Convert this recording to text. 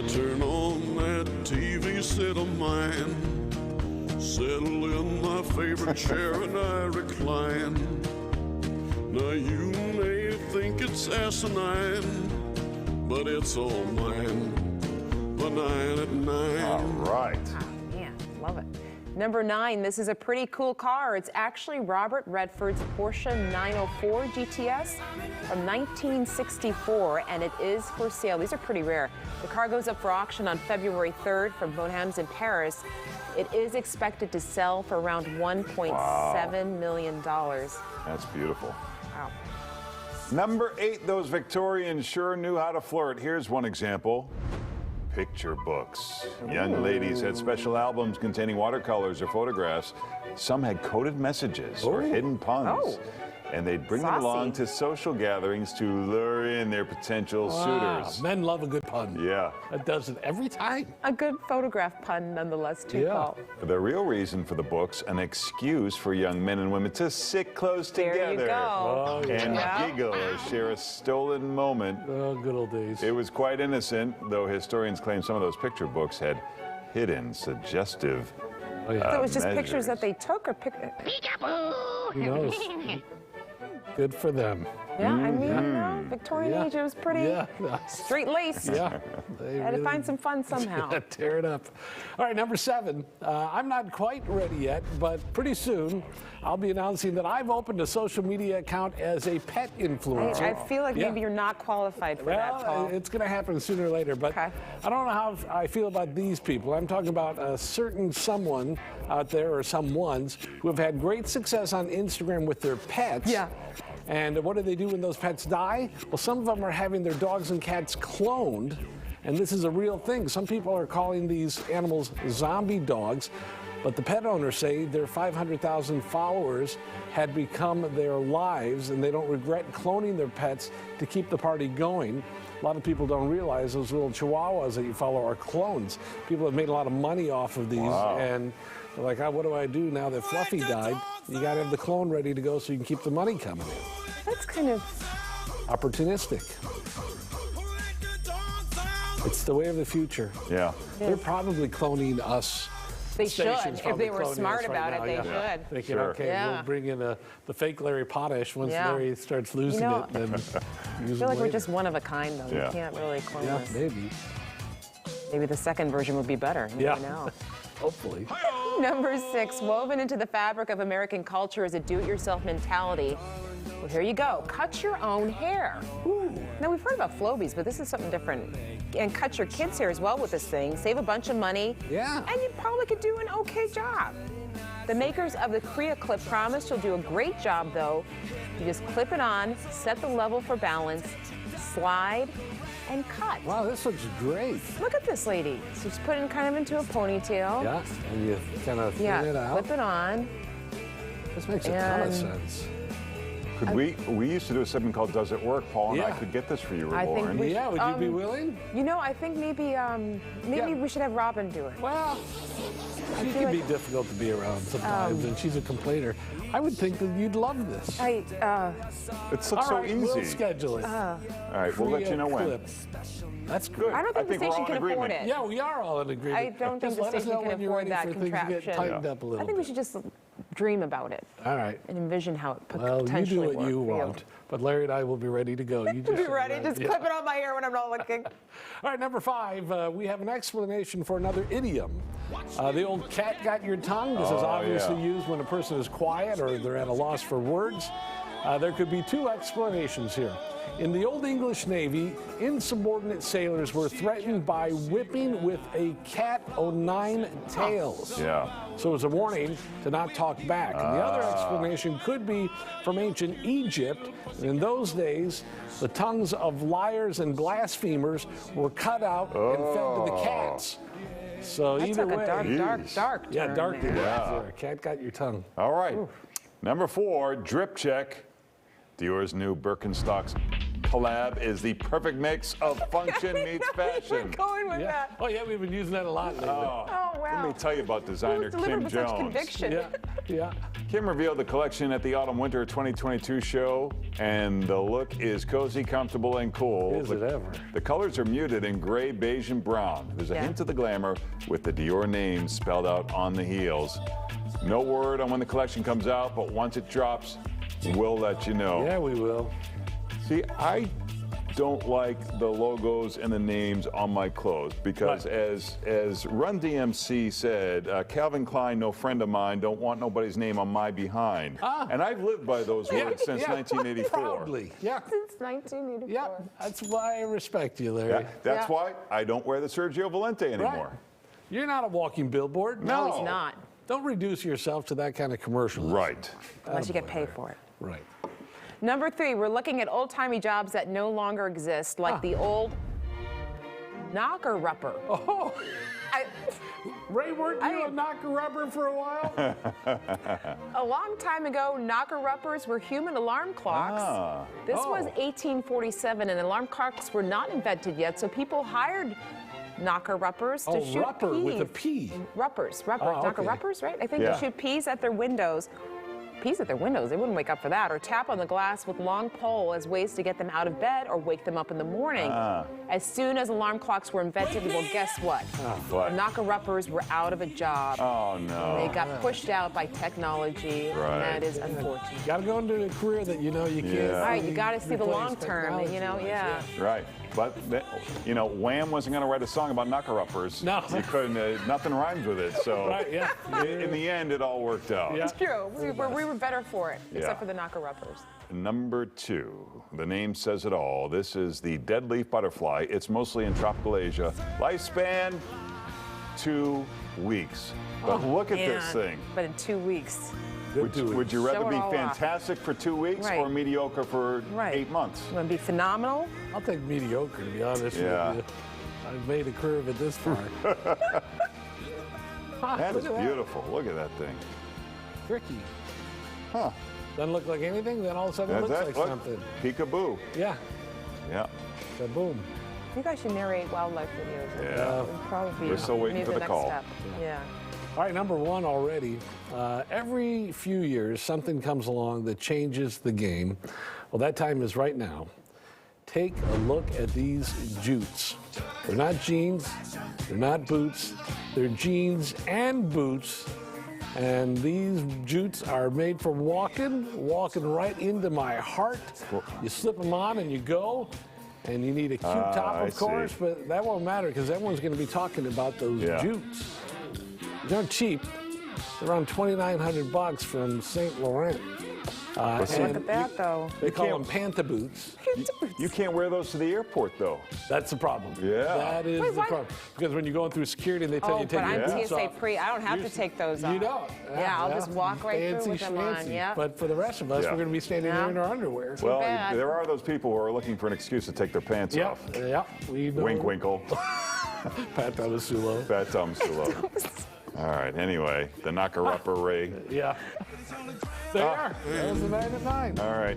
turn on that TV set of mine, settle in my favorite chair and I recline. Now you may think it's asinine, but it's all mine. The 9 at 9. All right. Oh, man, love it. Number 9, this is a pretty cool car. It's actually Robert Redford's Porsche 904 GTS from 1964, and it is for sale. These are pretty rare. The car goes up for auction on February 3rd from Bonhams in Paris. It is expected to sell for around $1.7 million. That's beautiful. Wow. Number 8, those Victorians sure knew how to flirt. Here's one example. Picture books. Young ladies had special albums containing watercolors or photographs. Some had coded messages or hidden puns. And they'd bring them along to social gatherings to lure in their potential suitors. Men love a good pun. Yeah. That does it every time. A good photograph pun, nonetheless, too, Paul. The real reason for the books, an excuse for young men and women to sit close together. There you go. And giggle or share a stolen moment. Oh, good old days. It was quite innocent, though historians claim some of those picture books had hidden suggestive So it was just measures. pictures that they took, or Who knows? Good for them. Yeah, I mean, you know, Victorian age, it was pretty straight-laced. Yeah. They Had to find some fun somehow. Tear it up. All right, number 7. I'm not quite ready yet, but pretty soon I'll be announcing that I've opened a social media account as a pet influencer. I feel like maybe you're not qualified for that, Paul. It's going to happen sooner or later, but I don't know how I feel about these people. I'm talking about a certain someone out there, or someones, who have had great success on Instagram with their pets. Yeah. And what do they do when those pets die? Well, some of them are having their dogs and cats cloned, and this is a real thing. Some people are calling these animals zombie dogs, but the pet owners say their 500,000 followers had become their lives, and they don't regret cloning their pets to keep the party going. A lot of people don't realize those little chihuahuas that you follow are clones. People have made a lot of money off of these, and they're like, what do I do now that Fluffy died? You got to have the clone ready to go so you can keep the money coming in. That's kind of opportunistic. It's the way of the future. Yeah. They're probably cloning us. They should. Stations If probably they were cloning smart us about right it, now, they should. Thinking, okay, we'll bring in the fake Larry Potash. Once Larry starts losing it, then I feel like we're just one of a kind, though. Yeah. You can't really clone yeah, us. maybe. Maybe the second version would be better. You never know. Hopefully. Number 6, woven into the fabric of American culture is a do-it-yourself mentality. Well, here you go. Cut your own hair. Ooh. Now, we've heard about Flobies, but this is something different. And cut your kids' hair as well with this thing. Save a bunch of money. Yeah. And you probably could do an okay job. The makers of the Kriya Clip promise you'll do a great job, though. You just clip it on, set the level for balance, slide, and cut. Wow, this looks great. Look at this lady. She's put it kind of into a ponytail. Yeah, and you kind of thin it out. Clip it on. This makes a ton of sense. Could we used to do a segment called Does It Work, Paul, and I could get this for you, I think Lauren. we Yeah, would you be willing? You know, I think maybe we should have Robin do it. Well, she can be difficult to be around sometimes, and she's a complainer. I would think that you'd love this. It looks so easy. We'll schedule it. All right, we'll let you know when. That's good. I don't think the we're all station in can afford agreement. it. Yeah, we are all in agreement. I don't think Just the let us station know can when you're afford ready that for things to get contraption. tightened up a little I think we should just dream about it All right. and envision how it Well, you do potentially what you work for want, but Larry and I will be ready to go. You just Be ready. Just yeah. clip it on my hair when I'm not looking. All right, number 5, we have an explanation for another idiom. The old cat got your tongue. This is obviously used when a person is quiet or they're at a loss for words. There could be 2 explanations here. In the Old English Navy, insubordinate sailors were threatened by whipping with a cat o' 9 tails. Yeah. So it was a warning to not talk back. And the other explanation could be from ancient Egypt. And in those days, the tongues of liars and blasphemers were cut out and fed to the cats. So That either took way, a dark yeah, turn dark. there. Yeah. Cat got your tongue. All right. Number 4, drip check. Dior's new Birkenstocks collab is the perfect mix of function meets fashion. We're going with Yeah. that. Oh, yeah, we've been using that a lot lately. Oh, wow. Let me tell you about designer Delivered Kim with such Jones. conviction. Yeah, yeah. Kim revealed the collection at the Autumn-Winter 2022 show, and the look is cozy, comfortable, and cool. Is it ever? The colors are muted in gray, beige, and brown. There's a Yeah. hint of the glamour with the Dior name spelled out on the heels. No word on when the collection comes out, but once it drops, we'll let you know. Yeah, we will. See, I don't like the logos and the names on my clothes because, Right. as Run DMC said, Calvin Klein, no friend of mine, don't want nobody's name on my behind. Ah. And I've lived by those words since 1984. Proudly. Yeah. Since 1984. Yeah, that's why I respect you, Larry. That's Yeah. why I don't wear the Sergio Valente anymore. Right. You're not a walking billboard. No, No. he's not. Don't reduce yourself to that kind of commercial. Right. Unless you get paid for it. Right. Number 3, we're looking at old-timey jobs that no longer exist, like the old knocker-rupper. Oh, I- Ray, weren't you a knocker rubber for a while? A long time ago, knocker-uppers were human alarm clocks. Ah. This was Oh. 1847, and alarm clocks were not invented yet, so people hired knocker-uppers to Oh, shoot rupper peas. with a P. Ruppers, Oh, okay. knocker-uppers, right? I think Yeah. to shoot peas at their windows. Peas at their windows, they wouldn't wake up for that. Or tap on the glass with long pole as ways to get them out of bed or wake them up in the morning. As soon as alarm clocks were invented, well, guess what? What? The knocker-uppers were out of a job. Oh, no. They got pushed out by technology, Right. and that is unfortunate. Got to go into a career that you know you can't. Yeah. All right, you got to see the replace long term, you know, technology-wise, yeah. Right. But, Wham wasn't going to write a song about knocker-uppers. No. You couldn't, nothing rhymes with it. So Right, yeah. in the end, it all worked out. Yeah. It's true. We were better for it, Yeah. except for the knocker-uppers. Number 2, the name says it all. This is the dead leaf butterfly. It's mostly in tropical Asia. Lifespan, 2 weeks. But look at this Man, thing. But in 2 weeks. Would you rather Show it be all off. fantastic for 2 weeks Right. or mediocre for Right. 8 months? You want to be phenomenal? I'll take mediocre, to be honest Yeah. with you. I've made a career of it this far. That is Look at beautiful. Look at that thing. Tricky. Huh. Doesn't look like anything, then all of a sudden it That's looks it. like Look. something. Peekaboo. Yeah. Yeah. Kaboom. You guys should narrate wildlife videos. Yeah. It'd probably We're still waiting maybe for the next call. Step. Yeah. All right, number 1 already. Every few years, something comes along that changes the game. Well, that time is right now. Take a look at these jutes. They're not jeans, they're not boots, they're jeans and boots. And these jutes are made for walking right into my heart. You slip them on and you go. And you need a cute top, I of course, see. but that won't matter because everyone's going to be talking about those Yeah. jutes. They're cheap. They're around $2,900 from St. Laurent. see, Look at that, though. They call can't- them Panther boots. You can't wear those to the airport, though. That's the problem. Yeah. That is Wait, the what? problem. Because when you're going through security and they tell Oh, you to take but your I'm boots TSA off, pre. I don't have to take those off. You don't. Yeah, I'll just walk right fancy through with them on. schmancy. Yeah. But for the rest of us, Yeah. we're going to be standing Yeah. there in our underwear. Well, bad. there are those people who are looking for an excuse to take their pants yeah, off. yeah. We know. Wink, winkle. Pat Tomasulo. Fat Tom Sulo. All right, anyway, the knocker-upper Ray. Yeah. There you are. That was the 9 at 9. All right.